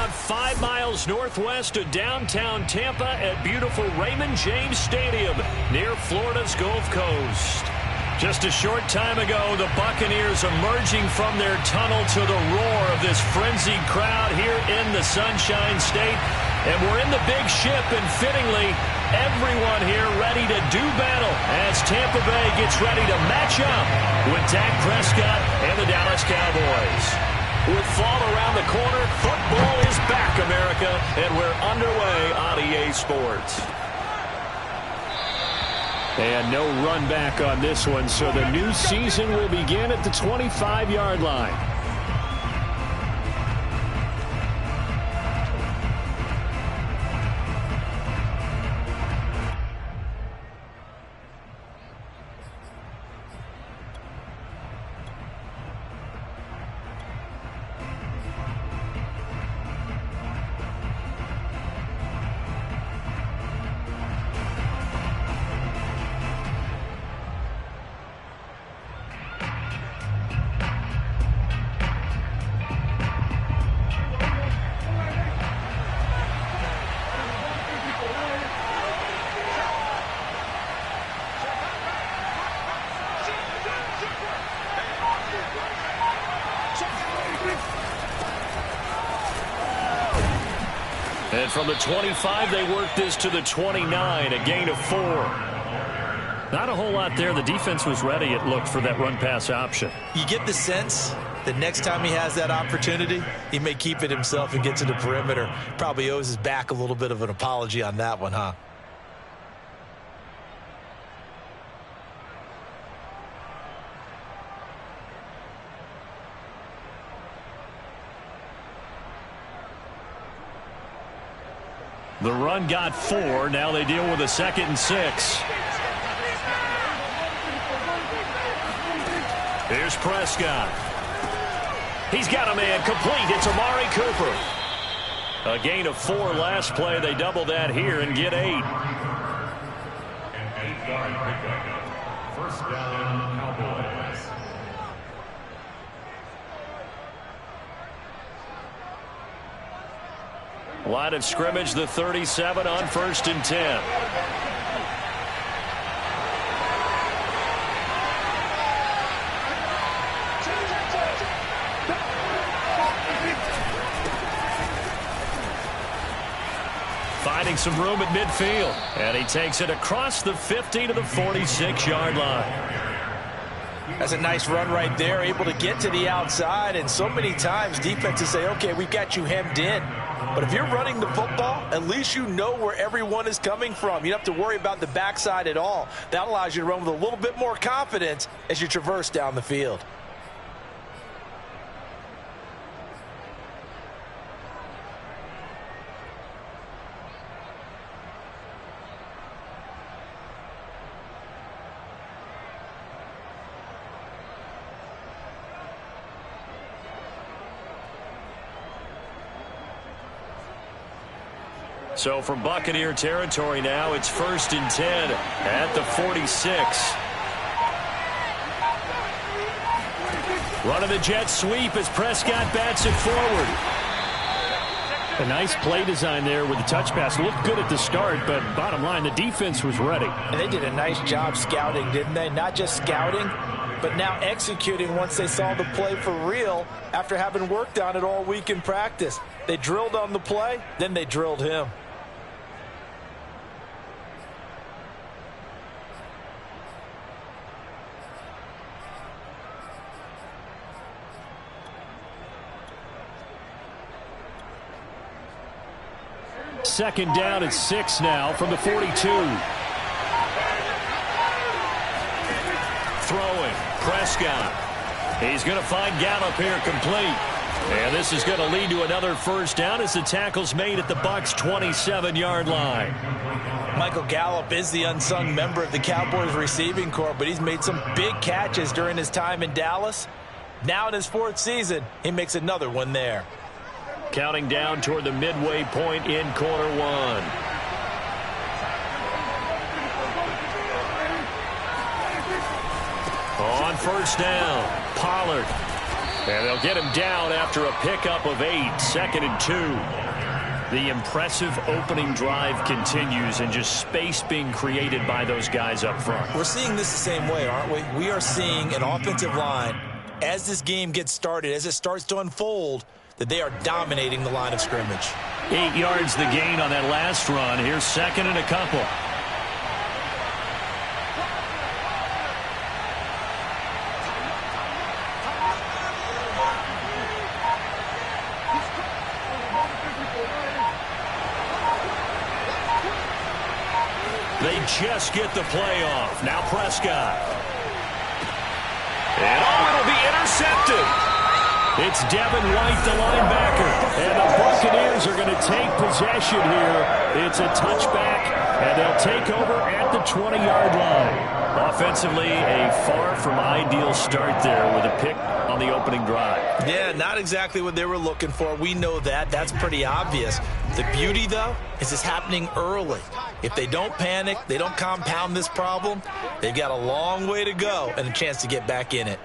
about 5 miles northwest of downtown Tampa at beautiful Raymond James Stadium near Florida's Gulf Coast. Just a short time ago, the Buccaneers emerging from their tunnel to the roar of this frenzied crowd here in the Sunshine State. And we're in the big ship, and fittingly, everyone here ready to do battle as Tampa Bay gets ready to match up with Dak Prescott and the Dallas Cowboys. With fall around the corner, football is back, America, and we're underway on EA Sports. And no run back on this one, so the new season will begin at the 25-yard line. And from the 25, they work this to the 29, a gain of 4. Not a whole lot there. The defense was ready, it looked, for that run-pass option. You get the sense that next time he has that opportunity, he may keep it himself and get to the perimeter. Probably owes his back a little bit of an apology on that one, huh? The run got 4. Now they deal with a 2nd and 6. Here's Prescott. He's got a man complete. It's Amari Cooper. A gain of 4 last play. They double that here and get 8. An 8-yard pickup. First down, Cowboys. Line of scrimmage, the 37 on 1st and 10. Finding some room at midfield. And he takes it across the 50 to the 46-yard line. That's a nice run right there, able to get to the outside. And so many times defenses say, okay, we've got you hemmed in. But if you're running the football, at least you know where everyone is coming from. You don't have to worry about the backside at all. That allows you to run with a little bit more confidence as you traverse down the field. So from Buccaneer territory now, it's 1st and 10 at the 46. Running the jet sweep as Prescott bats it forward. A nice play design there with the touch pass. Looked good at the start, but bottom line, the defense was ready. And they did a nice job scouting, didn't they? Not just scouting, but now executing once they saw the play for real after having worked on it all week in practice. They drilled on the play, then they drilled him. Second down at 6 now from the 42. Throwing, Prescott. He's going to find Gallup here complete. And this is going to lead to another first down as the tackle's made at the Bucs' 27-yard line. Michael Gallup is the unsung member of the Cowboys receiving corps, but he's made some big catches during his time in Dallas. Now in his 4th season, he makes another one there. Counting down toward the midway point in quarter 1. On first down, Pollard. And they'll get him down after a pickup of 8, 2nd and 2. The impressive opening drive continues, and just space being created by those guys up front. We're seeing this the same way, aren't we? We are seeing an offensive line, as this game gets started, as it starts to unfold, that they are dominating the line of scrimmage. 8 yards the gain on that last run. Here's 2nd and a couple. They just get the play off. Now Prescott. And it'll be intercepted. It's Devin White, the linebacker. And the Buccaneers are going to take possession here. It's a touchback, and they'll take over at the 20-yard line. Offensively, a far from ideal start there with a pick on the opening drive. Yeah, not exactly what they were looking for. We know that. That's pretty obvious. The beauty, though, is it's happening early. If they don't panic, they don't compound this problem, they've got a long way to go and a chance to get back in it.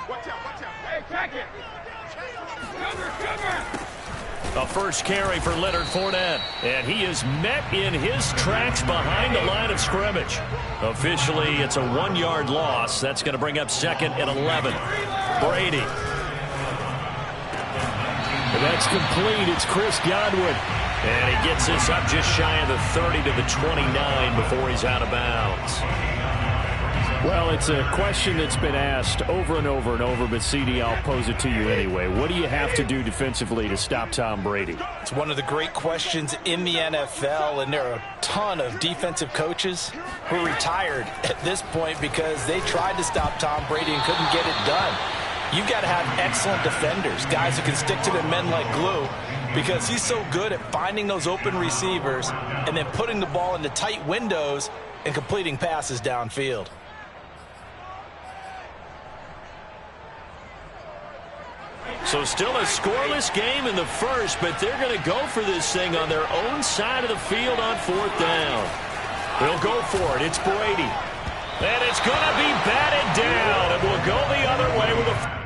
Watch out. Hey, check it. Cover. A first carry for Leonard Fournette, and he is met in his tracks behind the line of scrimmage. Officially, it's a 1-yard loss. That's going to bring up 2nd and 11. Brady. And that's complete. It's Chris Godwin. And he gets this up just shy of the 30 to the 29 before he's out of bounds. Well, it's a question that's been asked over and over and over, but CD, I'll pose it to you anyway. What do you have to do defensively to stop Tom Brady? It's one of the great questions in the NFL, and there are a ton of defensive coaches who are retired at this point because they tried to stop Tom Brady and couldn't get it done. You've got to have excellent defenders, guys who can stick to their men like glue, because he's so good at finding those open receivers and then putting the ball into tight windows and completing passes downfield. So still a scoreless game in the first, but they're going to go for this thing on their own side of the field on 4th down. They'll go for it. It's Brady. And it's going to be batted down, and we'll go the other way with a...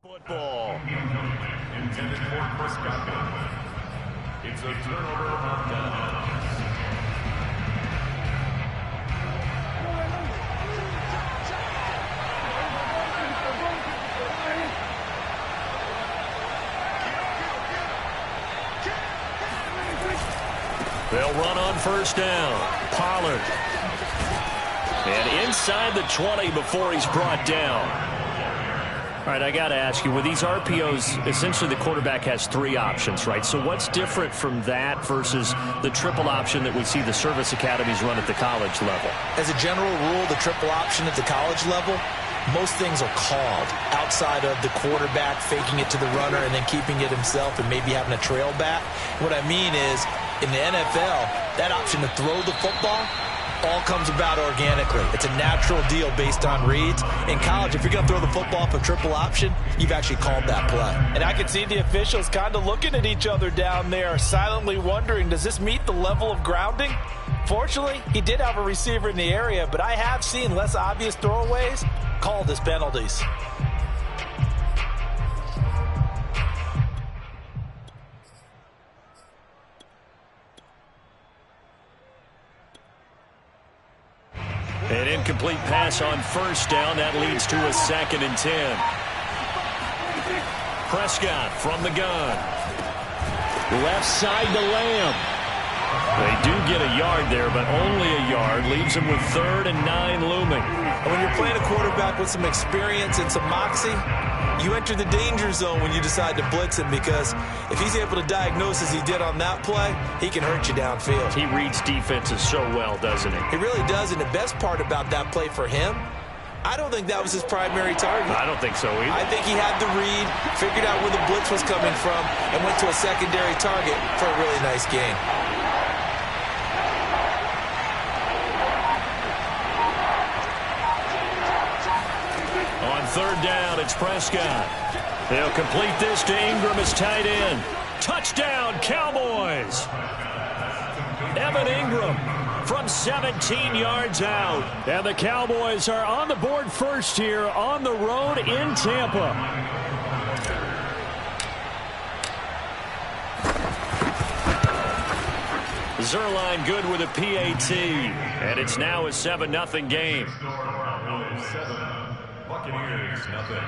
football. Intended for Prescott. It's a turnover on downs. They'll run on 1st down. Pollard. And inside the 20 before he's brought down. All right, I got to ask you, with these RPOs, essentially the quarterback has 3 options, right? So what's different from that versus the triple option that we see the service academies run at the college level? As a general rule, the triple option at the college level, most things are called outside of the quarterback faking it to the runner and then keeping it himself and maybe having a trail back. What I mean is, in the NFL, that option to throw the football all comes about organically. It's a natural deal based on reads. In college, if you're going to throw the football for triple option, you've actually called that play. And I can see the officials kind of looking at each other down there, silently wondering, does this meet the level of grounding? Fortunately, he did have a receiver in the area, but I have seen less obvious throwaways called as penalties. An incomplete pass on 1st down. That leads to a 2nd and 10. Prescott from the gun. Left side to Lamb. They do get a yard there, but only a yard. Leaves them with 3rd and 9 looming. And when you're playing a quarterback with some experience and some moxie, you enter the danger zone when you decide to blitz him, because if he's able to diagnose as he did on that play, he can hurt you downfield. He reads defenses so well, doesn't he? He really does, and the best part about that play for him, I don't think that was his primary target. I don't think so either. I think he had the read, figured out where the blitz was coming from, and went to a secondary target for a really nice gain. On 3rd down, it's Prescott. They'll complete this to Ingram as tight end. Touchdown, Cowboys! Evan Ingram from 17 yards out. And the Cowboys are on the board first here on the road in Tampa. Zerline good with a PAT. And it's now a 7-0 game. Buccaneers, nothing.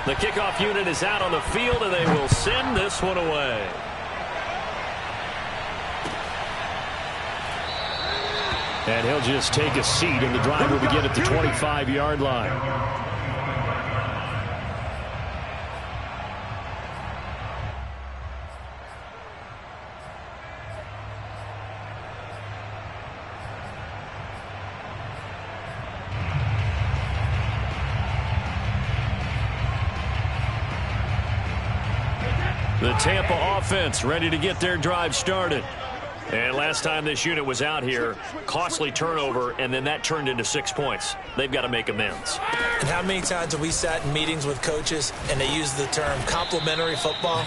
The kickoff unit is out on the field, and they will send this one away. And he'll just take a seat, and the drive will begin at the 25-yard line. The Tampa offense ready to get their drive started. And last time this unit was out here, costly turnover, and then that turned into 6 points. They've got to make amends. And how many times have we sat in meetings with coaches and they use the term complementary football?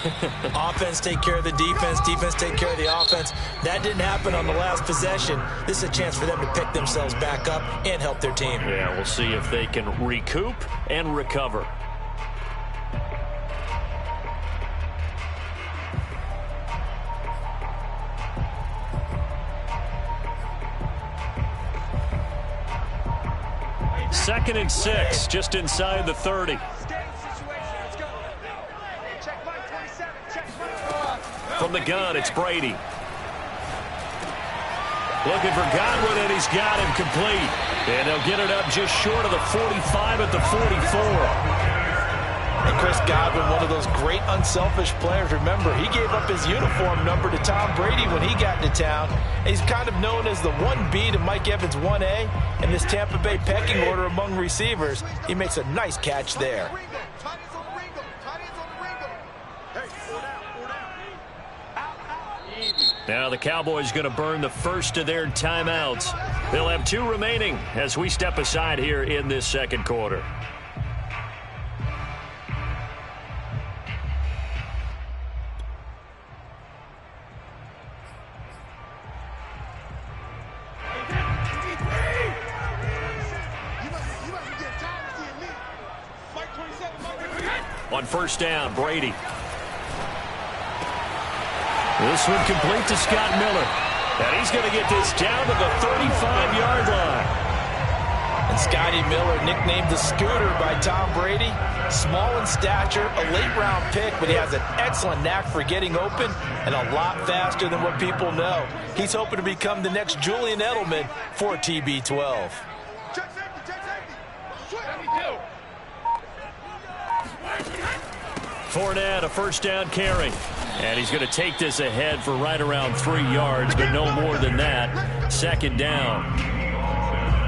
Offense take care of the defense, defense take care of the offense. That didn't happen on the last possession. This is a chance for them to pick themselves back up and help their team. Yeah, we'll see if they can recoup and recover. Second and 6, just inside the 30. From the gun, it's Brady. Looking for Godwin, and he's got him complete. And they'll get it up just short of the 45 at the 44. And Chris Godwin, one of those great unselfish players. Remember, he gave up his uniform number to Tom Brady when he got into town. He's kind of known as the 1B to Mike Evans 1A. In this Tampa Bay pecking order among receivers, he makes a nice catch there. Now the Cowboys going to burn the first of their timeouts. They'll have 2 remaining as we step aside here in this second quarter. On first down, Brady. This one complete to Scott Miller. And he's going to get this down to the 35-yard line. And Scotty Miller, nicknamed the Scooter by Tom Brady. Small in stature, a late-round pick, but he has an excellent knack for getting open and a lot faster than what people know. He's hoping to become the next Julian Edelman for TB12. Fournette, a first down carry. And he's going to take this ahead for right around 3 yards, but no more than that. Second down.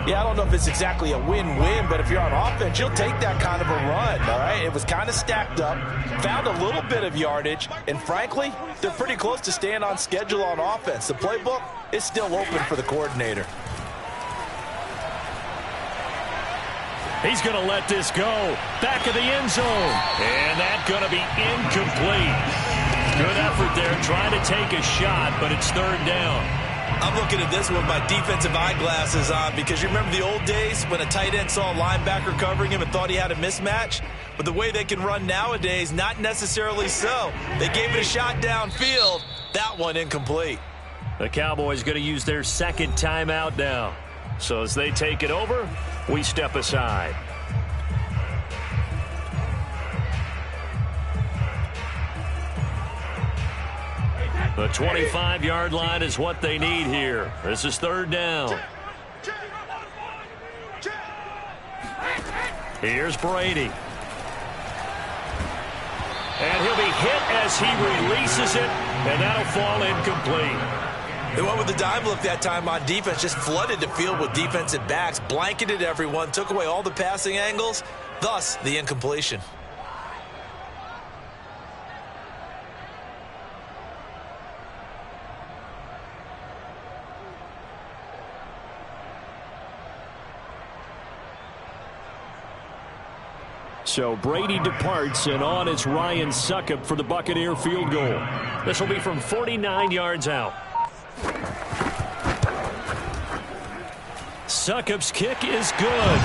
Yeah, I don't know if it's exactly a win-win, but if you're on offense, you'll take that kind of a run, all right? It was kind of stacked up, found a little bit of yardage, and frankly, they're pretty close to staying on schedule on offense. The playbook is still open for the coordinator. He's going to let this go. Back of the end zone. And that's going to be incomplete. Good effort there trying to take a shot, but it's third down. I'm looking at this with my defensive eyeglasses on because you remember the old days when a tight end saw a linebacker covering him and thought he had a mismatch? But the way they can run nowadays, not necessarily so. They gave it a shot downfield. That one incomplete. The Cowboys going to use their second timeout now. So as they take it over, we step aside. The 25-yard line is what they need here. This is third down. Here's Brady. And he'll be hit as he releases it, and that'll fall incomplete. They went with the dime look that time on defense, just flooded the field with defensive backs, blanketed everyone, took away all the passing angles, thus the incompletion. So Brady departs, and on is Ryan Succop for the Buccaneer field goal. This will be from 49 yards out. Succop's kick is good.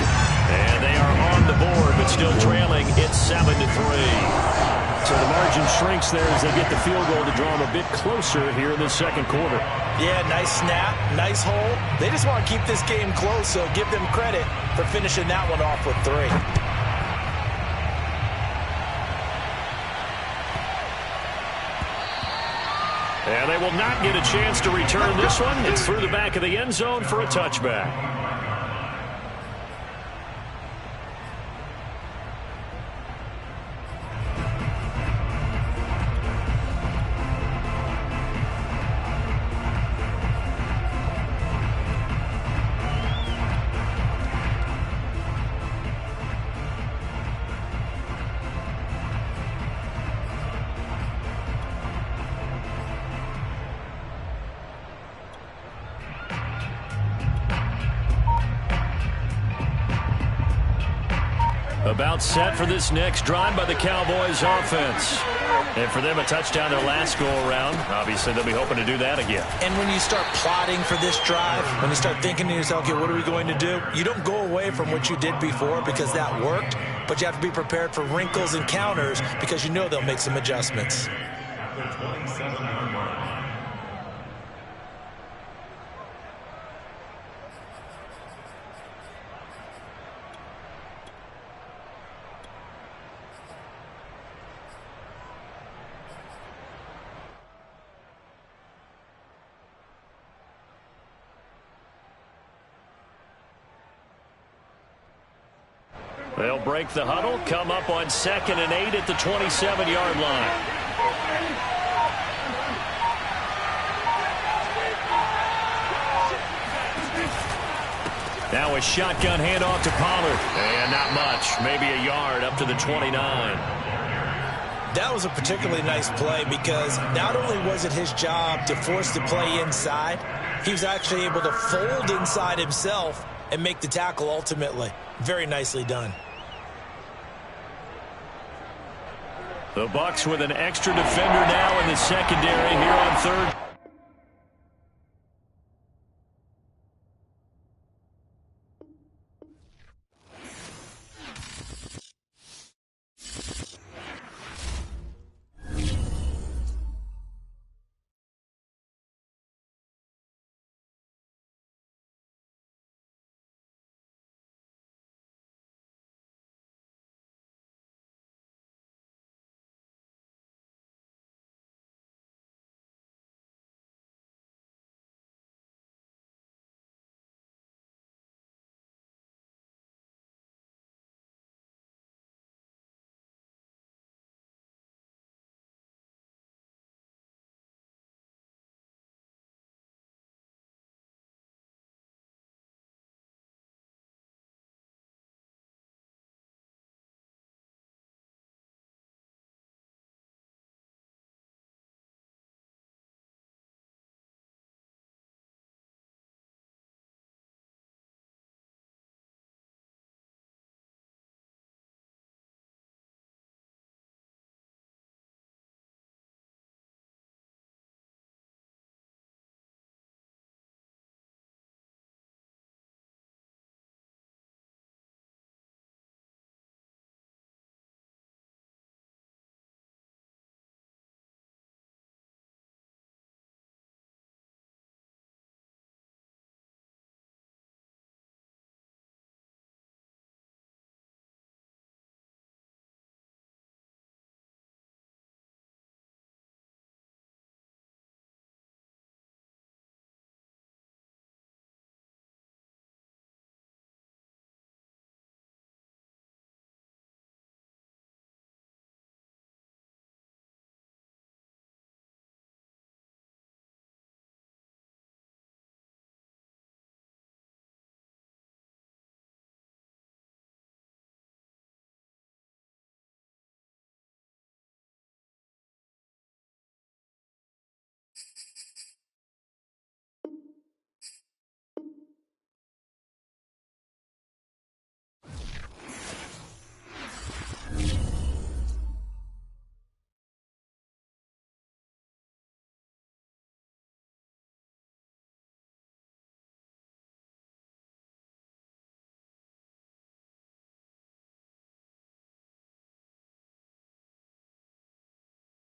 And they are on the board, but still trailing. It's 7-3. So the margin shrinks there as they get the field goal to draw them a bit closer here in the second quarter. Yeah, nice snap, nice hole. They just want to keep this game close, so give them credit for finishing that one off with 3. And they will not get a chance to return this one. It's through the back of the end zone for a touchback. About set for this next drive by the Cowboys offense. And for them, a touchdown their last go-around. Obviously, they'll be hoping to do that again. And when you start plotting for this drive, when you start thinking to yourself, okay, what are we going to do? You don't go away from what you did before because that worked, but you have to be prepared for wrinkles and counters because you know they'll make some adjustments. The 27-yard line. They'll break the huddle, come up on 2nd and 8 at the 27-yard line. Now a shotgun handoff to Pollard. And not much, maybe a yard up to the 29. That was a particularly nice play because not only was it his job to force the play inside, he was actually able to fold inside himself and make the tackle ultimately. Very nicely done. The Bucs with an extra defender now in the secondary here on 3rd.